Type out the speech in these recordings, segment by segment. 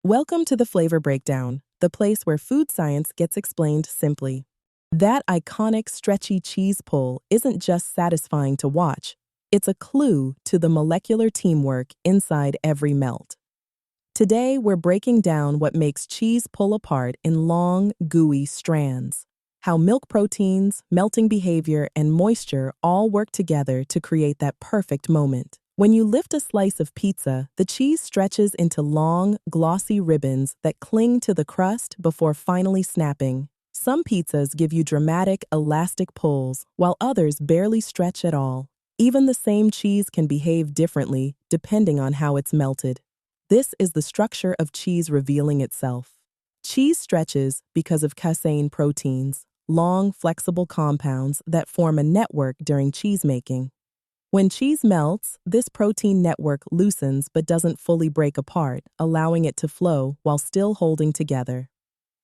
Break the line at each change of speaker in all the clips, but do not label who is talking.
Welcome to the Flavor Breakdown, the place where food science gets explained simply. That iconic stretchy cheese pull isn't just satisfying to watch, it's a clue to the molecular teamwork inside every melt. Today, we're breaking down what makes cheese pull apart in long, gooey strands. How milk proteins, melting behavior, and moisture all work together to create that perfect moment. When you lift a slice of pizza, the cheese stretches into long, glossy ribbons that cling to the crust before finally snapping. Some pizzas give you dramatic, elastic pulls, while others barely stretch at all. Even the same cheese can behave differently depending on how it's melted. This is the structure of cheese revealing itself. Cheese stretches because of casein proteins, long, flexible compounds that form a network during cheese making. When cheese melts, this protein network loosens but doesn't fully break apart, allowing it to flow while still holding together.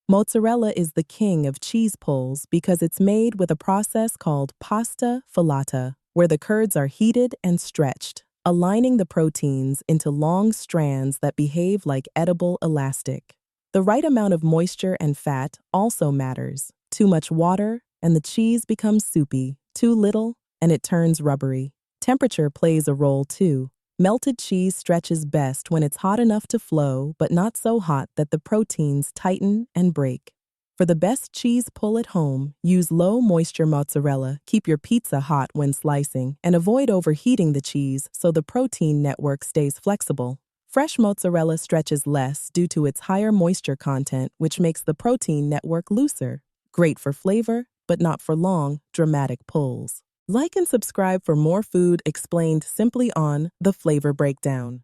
Mozzarella is the king of cheese pulls because it's made with a process called pasta filata, where the curds are heated and stretched, aligning the proteins into long strands that behave like edible elastic. The right amount of moisture and fat also matters. Too much water, and the cheese becomes soupy. Too little, and it turns rubbery. Temperature plays a role too. Melted cheese stretches best when it's hot enough to flow, but not so hot that the proteins tighten and break. For the best cheese pull at home, use low-moisture mozzarella, keep your pizza hot when slicing, and avoid overheating the cheese so the protein network stays flexible. Fresh mozzarella stretches less due to its higher moisture content, which makes the protein network looser. Great for flavor, but not for long, dramatic pulls. Like and subscribe for more food explained simply on The Flavor Breakdown.